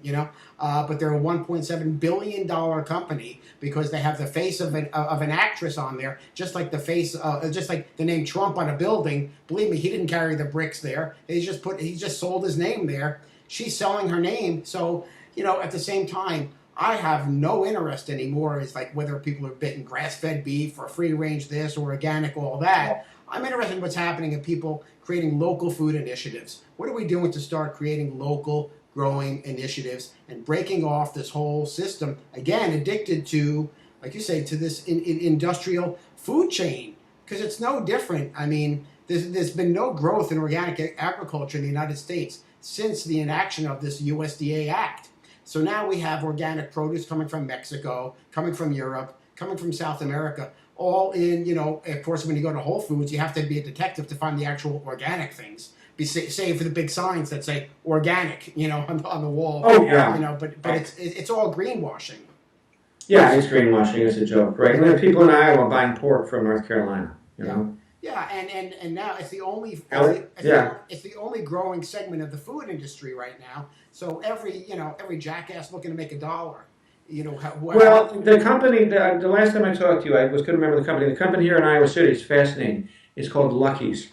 but they're a $1.7 billion company because they have the face of an actress on there, just like just like the name Trump on a building. Believe me, he didn't carry the bricks there. He just sold his name there. She's selling her name. So, at the same time, I have no interest anymore. It's like whether people are bitten grass-fed beef or free-range this or organic, all that. I'm interested in what's happening in people creating local food initiatives. What are we doing to start creating local growing initiatives and breaking off this whole system, again, addicted to, like you say, to this industrial food chain? Because it's no different. I mean, there's been no growth in organic agriculture in the United States since the enaction of this USDA Act. So now we have organic produce coming from Mexico, coming from Europe, coming from South America, all in, of course, when you go to Whole Foods, you have to be a detective to find the actual organic things. Save for the big signs that say organic, on the wall. Oh, yeah. But it's all greenwashing. Yeah, it's greenwashing. It's a joke, right? And there are people in Iowa buying pork from North Carolina, Yeah. Yeah, and now it's the only Ellie? Yeah. it's the only growing segment of the food industry right now. So every jackass looking to make a dollar, how, Well, the company, the last time I talked to you, I was couldn't remember the company. The company here in Iowa City is fascinating. It's called Lucky's.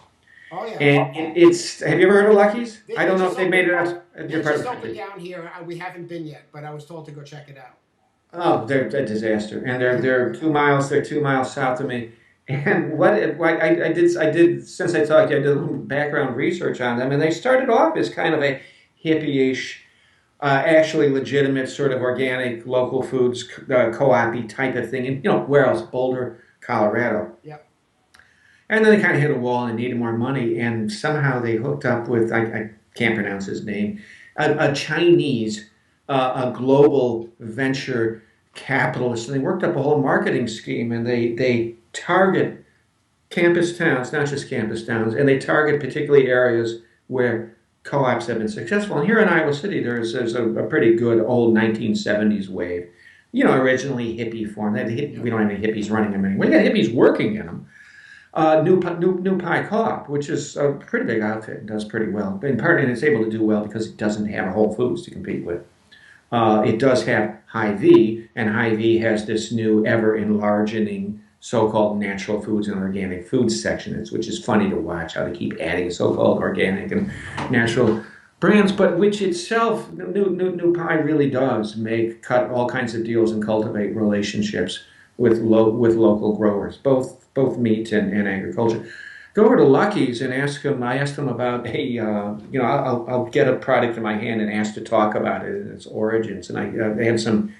oh yeah, And it's, have you ever heard of Lucky's? I they don't know just if they made opened it out at your they part of just the opened country. down here. We haven't been yet, but I was told to go check it out. Oh, they're a disaster, and they're 2 miles south of me. And I did since I talked to you, I did a little background research on them, and they started off as kind of a hippie-ish, actually legitimate sort of organic local foods co-op type of thing. And where else? Boulder, Colorado. Yep. And then they kind of hit a wall and needed more money, and somehow they hooked up with I can't pronounce his name, a Chinese, a global venture capitalist, and they worked up a whole marketing scheme, and they target campus towns, not just campus towns, and they target particularly areas where co-ops have been successful. And here in Iowa City, there's a pretty good old 1970s wave. Originally hippie form. We don't have any hippies running them anymore. We got hippies working in them. New Pie Co-op, which is a pretty big outfit and does pretty well. In part, and it's able to do well because it doesn't have Whole Foods to compete with. It does have Hy-Vee, and Hy-Vee has this new ever enlarging so-called natural foods and organic foods section, which is funny to watch how they keep adding so-called organic and natural brands, but which itself, New Pie really does cut all kinds of deals and cultivate relationships with local growers, both meat and agriculture. Go over to Lucky's and ask them. I asked them about, hey, I'll get a product in my hand and ask to talk about it and its origins. And they had some,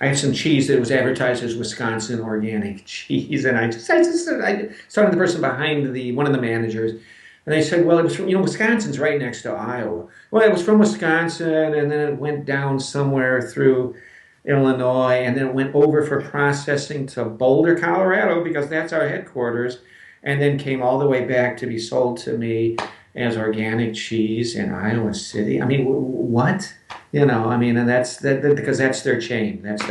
I had some cheese that was advertised as Wisconsin organic cheese, and I started the person behind one of the managers, and they said, well, it was from, Wisconsin's right next to Iowa. Well, it was from Wisconsin, and then it went down somewhere through Illinois, and then it went over for processing to Boulder, Colorado, because that's our headquarters, and then came all the way back to be sold to me as organic cheese in Iowa City. I mean, what? And that's because that's their chain. That's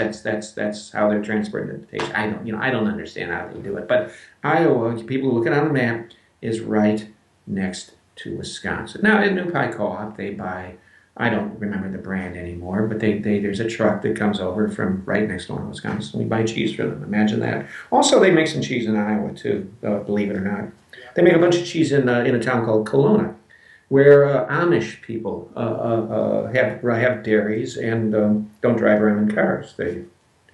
how they're transporting the I don't understand how they do it. But Iowa, people look at it on the map, is right next to Wisconsin. Now, at New Pie Co-op, they buy. I don't remember the brand anymore, but there's a truck that comes over from right next door in Wisconsin. We buy cheese for them. Imagine that. Also, they make some cheese in Iowa too, believe it or not. They make a bunch of cheese in a town called Kelowna, where Amish people have dairies and don't drive around in cars. They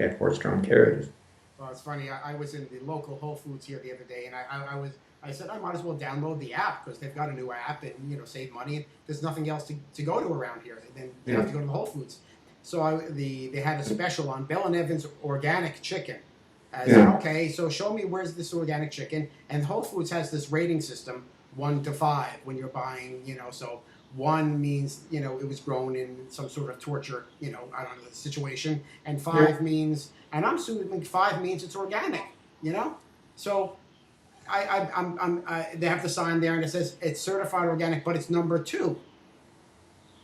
have horse-drawn carriages. Well, it's funny. I was in the local Whole Foods here the other day, and I said I might as well download the app because they've got a new app and save money. And there's nothing else to go to around here. Then you have to go to the Whole Foods. So they had a special on Bell and Evans organic chicken. I said, okay, so show me where's this organic chicken. And Whole Foods has this rating system, 1 to 5, when you're buying. So 1 means it was grown in some sort of torture I don't know, situation, and 5 means, and I'm assuming 5 means it's organic. So. They have the sign there, and it says it's certified organic, but it's number 2.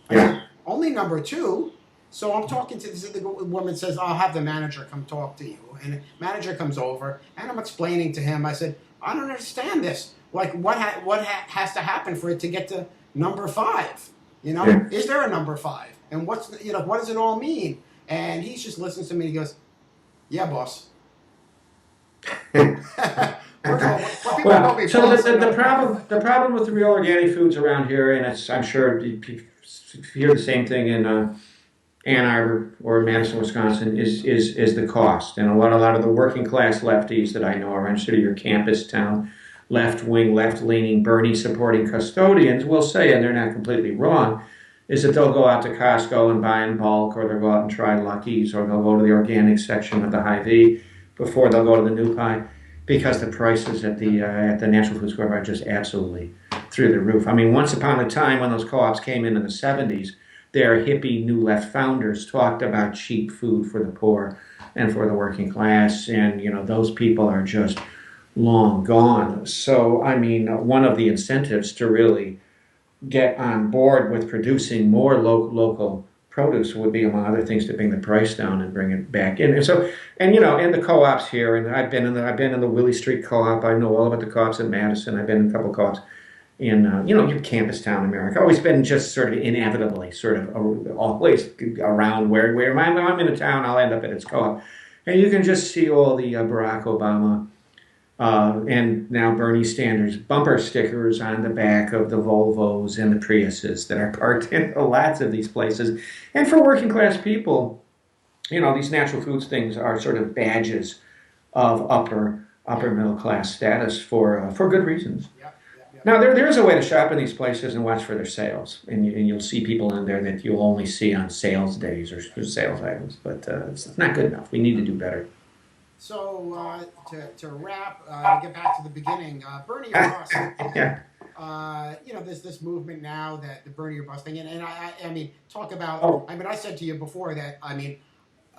I said, only number 2. So I'm talking to the woman. Says I'll have the manager come talk to you, and the manager comes over, and I'm explaining to him. I said I don't understand this. Like what has to happen for it to get to number 5? Is there a number 5? And what does it all mean? And he's just listening to me. He goes, "Yeah, boss." Well, so the problem with the real organic foods around here, and I'm sure you hear the same thing in Ann Arbor or Madison, Wisconsin, is the cost. And a lot of the working class lefties that I know around city or campus town, left wing, left leaning, Bernie supporting custodians will say, and they're not completely wrong, is that they'll go out to Costco and buy in bulk, or they'll go out and try Lucky's, or they'll go to the organic section of the Hy-Vee before they'll go to the New Pie, because the prices at the Natural Food Store are just absolutely through the roof. I mean, once upon a time when those co-ops came in the 70s, their hippie New Left founders talked about cheap food for the poor and for the working class, and those people are just long gone. So, I mean, one of the incentives to really get on board with producing more local produce would be, among other things, to bring the price down and bring it back in. And so, and you know, and the co-ops here, and I've been in the Willie Street co-op. I know all about the co-ops in Madison. I've been in a couple of co-ops in you know, your campus town America. Always been just sort of inevitably sort of always around where I'm in a town, I'll end up at its co-op, and you can just see all the Barack Obama. And now Bernie Sanders bumper stickers on the back of the Volvos and the Priuses that are parked in lots of these places. And for working class people, you know, these natural foods things are sort of badges of upper middle class status for good reasons. Yeah. Now there is a way to shop in these places and watch for their sales, and you'll see people in there that you'll only see on sales days or sales items. But it's not good enough. We need to do better. So to wrap, to get back to the beginning, Bernie or bust. Yeah. You know, there's this movement now that the Bernie or bust thing, and I mean, talk about. Oh. I mean, I said to you before that I mean,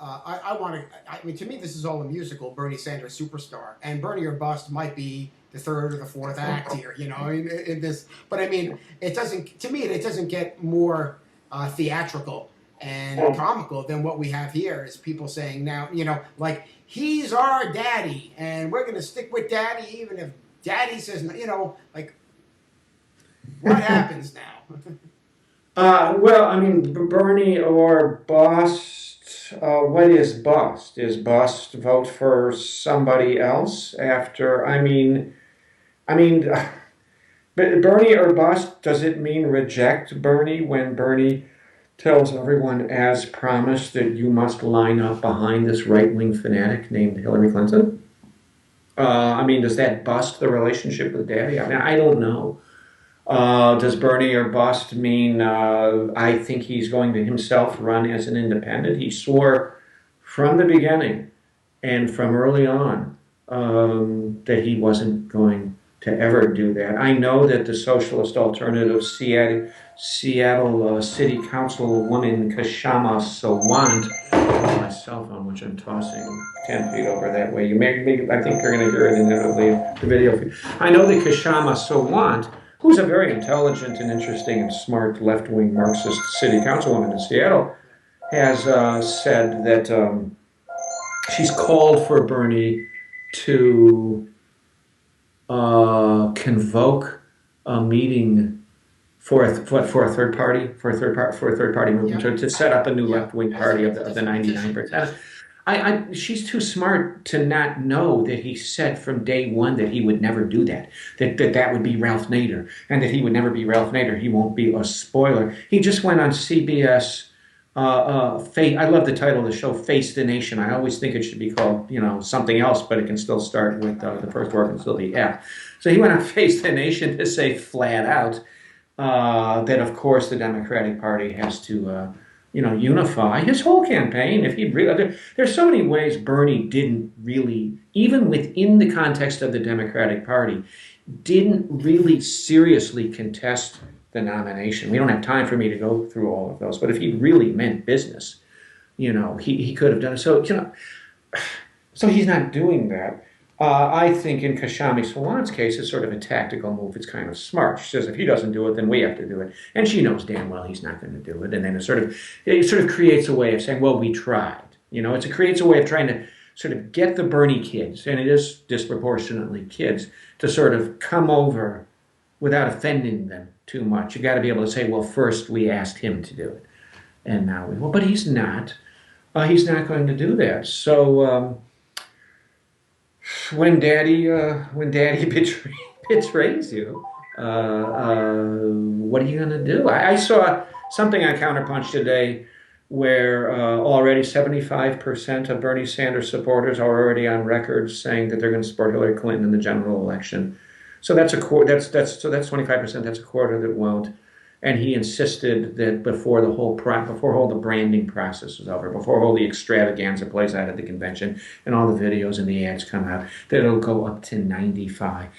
I want to. I mean, to me, this is all a musical. Bernie Sanders superstar, and Bernie or bust might be the third or the fourth act here. You know, in this. But I mean, it doesn't. To me, it doesn't get more theatrical and comical than what we have here. Is people saying now, you know, like. He's our daddy, and we're going to stick with daddy even if daddy says no. You know, like, what happens now? Well, I mean, Bernie or bust, what is bust? Is bust vote for somebody else after, but Bernie or bust, does it mean reject Bernie when Bernie tells everyone as promised that you must line up behind this right-wing fanatic named Hillary Clinton? Does that bust the relationship with daddy? I mean, I don't know. Does Bernie or bust mean I think he's going to himself run as an independent? He swore from the beginning and from early on that he wasn't going to ever do that. I know that the socialist alternative Seattle City Councilwoman Kashama Sawant, my cell phone, which I'm tossing 10 feet over that way. I think you're going to hear it in the video feed. I know that Kashama Sawant, who's a very intelligent and interesting and smart left-wing Marxist city councilwoman in Seattle, has said that she's called for Bernie to convoke a meeting for a third party movement to set up a new left wing party of the 99%. She's too smart to not know that he said from day one that he would never do that. That would be Ralph Nader, and that he would never be Ralph Nader. He won't be a spoiler. He just went on CBS. I love the title of the show, Face the Nation. I always think it should be called, you know, something else, but it can still start with the first word and still the F. So he went on Face the Nation to say flat out that, of course, the Democratic Party has to, unify. His whole campaign, if he'd really, there's so many ways Bernie didn't really, even within the context of the Democratic Party, didn't really seriously contest the nomination. We don't have time for me to go through all of those, but if he really meant business, you know, he could have done it. So, you know, so he's not doing that. I think in Kashami Sawant's case, it's sort of a tactical move. It's kind of smart. She says, if he doesn't do it, then we have to do it. And she knows damn well he's not going to do it. And then it sort of creates a way of saying, well, we tried. You know, it creates a way of trying to sort of get the Bernie kids, and it is disproportionately kids, to sort of come over without offending them too much. You got to be able to say, well, first we asked him to do it, and now we will. But he's not. He's not going to do that. So when Daddy betrays you, what are you going to do? I saw something on Counterpunch today where already 75% of Bernie Sanders supporters are already on record saying that they're going to support Hillary Clinton in the general election. So that's 25%. That's a quarter that won't. And he insisted that before all the branding process is over, before all the extravaganza plays out at the convention and all the videos and the ads come out, that it'll go up to 95%.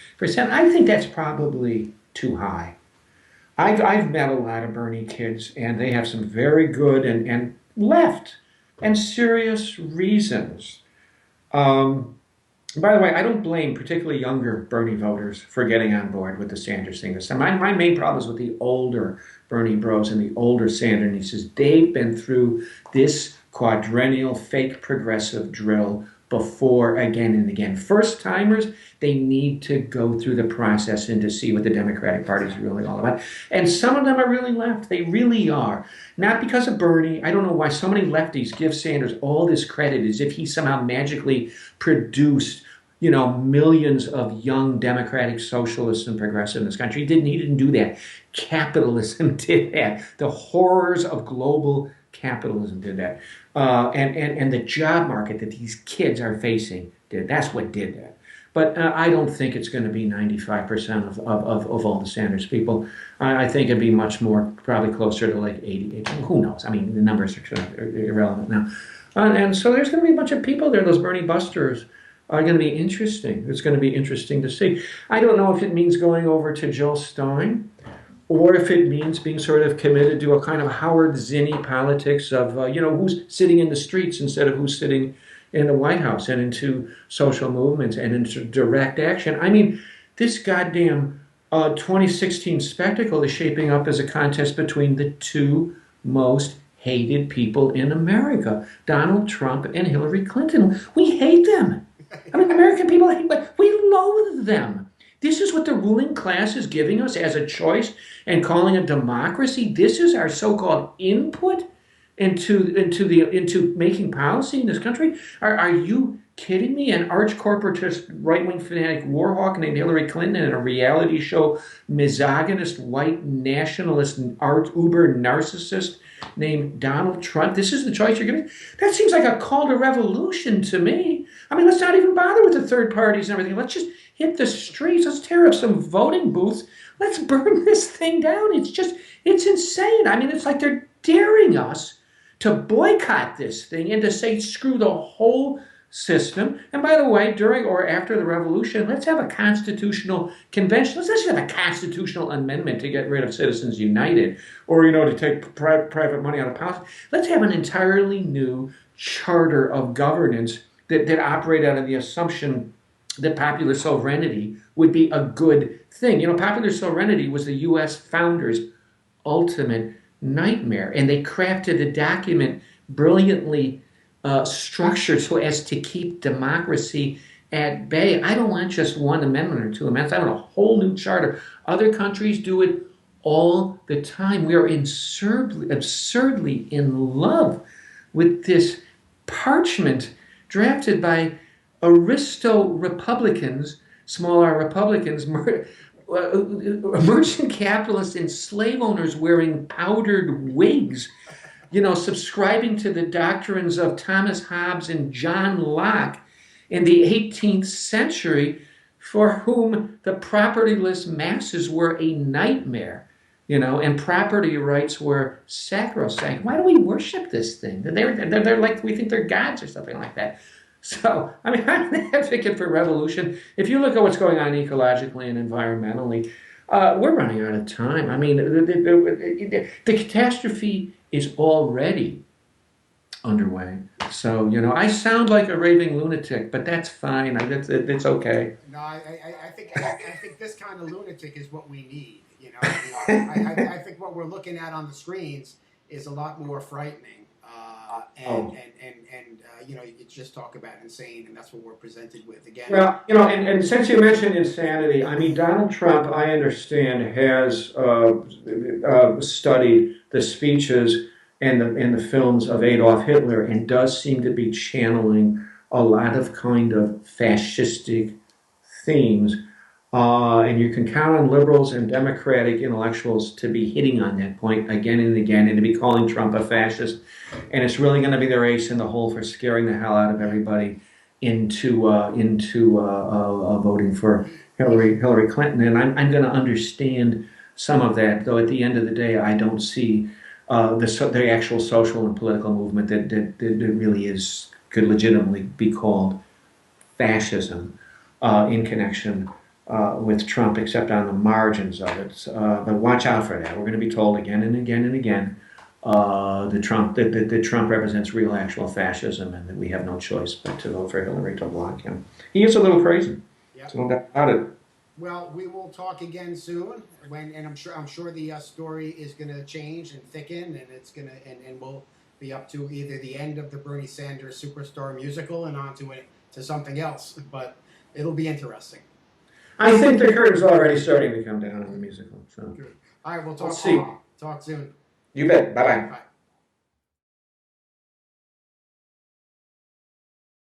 I think that's probably too high. I've met a lot of Bernie kids, and they have some very good and left and serious reasons By the way, I don't blame particularly younger Bernie voters for getting on board with the Sanders thing this time. My main problem is with the older Bernie bros and the older Sanders nieces. They've been through this quadrennial fake progressive drill before again and again. First timers, they need to go through the process and to see what the Democratic Party is really all about. And some of them are really left. They really are. Not because of Bernie. I don't know why so many lefties give Sanders all this credit as if he somehow magically produced millions of young democratic socialists and progressives in this country. He didn't do that. Capitalism did that. The horrors of global capitalism did that. And the job market that these kids are facing did. That's what did that. But I don't think it's going to be 95% of all the Sanders people. I think it'd be much more, probably closer to like 80. Who knows? I mean, the numbers are irrelevant now. And so there's going to be a bunch of people there, those Bernie busters, are going to be interesting. It's going to be interesting to see. I don't know if it means going over to Jill Stein or if it means being sort of committed to a kind of Howard Zinni politics of, who's sitting in the streets instead of who's sitting in the White House, and into social movements and into direct action. I mean, this goddamn 2016 spectacle is shaping up as a contest between the two most hated people in America, Donald Trump and Hillary Clinton. We hate them. I mean, American people hate them. We loathe them. This is what the ruling class is giving us as a choice and calling a democracy. This is our so-called input into making policy in this country. Are you kidding me? An arch-corporatist, right-wing fanatic war hawk named Hillary Clinton and a reality show misogynist, white nationalist, uber narcissist named Donald Trump. This is the choice you're giving? That seems like a call to revolution to me. I mean, let's not even bother with the third parties and everything. Let's just hit the streets. Let's tear up some voting booths. Let's burn this thing down. It's insane. I mean, it's like they're daring us to boycott this thing and to say screw the whole system. And by the way, during or after the revolution, let's have a constitutional convention. Let's just have a constitutional amendment to get rid of Citizens United, or to take private money out of politics. Let's have an entirely new charter of governance that operate out of the assumption that popular sovereignty would be a good thing. Popular sovereignty was the U.S. founders' ultimate nightmare, and they crafted a document brilliantly structured so as to keep democracy at bay. I don't want just one amendment or two amendments. I want a whole new charter. Other countries do it all the time. We are absurdly in love with this parchment drafted by aristo-Republicans, small r Republicans, merchant capitalists and slave owners wearing powdered wigs, subscribing to the doctrines of Thomas Hobbes and John Locke in the 18th century, for whom the propertyless masses were a nightmare, and property rights were sacrosanct. Why do we worship this thing? They're like, we think they're gods or something like that. So, I mean, I'm an advocate for revolution. If you look at what's going on ecologically and environmentally, we're running out of time. I mean, the catastrophe is already underway. So, I sound like a raving lunatic, but that's fine. It's okay. No, I think this kind of lunatic is what we need. I think what we're looking at on the screens is a lot more frightening. You just talk about insane, and that's what we're presented with again. Well, and since you mentioned insanity, I mean, Donald Trump, I understand, has studied the speeches and the films of Adolf Hitler, and does seem to be channeling a lot of kind of fascistic themes. And you can count on liberals and democratic intellectuals to be hitting on that point again and again, and to be calling Trump a fascist. And it's really going to be the race in the hole for scaring the hell out of everybody into voting for Hillary Clinton. And I'm going to understand some of that, though at the end of the day, I don't see the actual social and political movement that really could legitimately be called fascism in connection with Trump, except on the margins of it. But watch out for that. We're going to be told again and again and again that Trump represents real, actual fascism, and that we have no choice but to vote for Hillary to block him. He is a little crazy. Yep. So no doubt about it. Well, we will talk again soon. And I'm sure the story is going to change and thicken, and it's going to and we'll be up to either the end of the Bernie Sanders Superstar musical and onto it to something else. But it'll be interesting. I think the curtain's already starting to come down on the musical. So Good. All right, we'll see. Talk soon. You bet. Bye bye. Bye.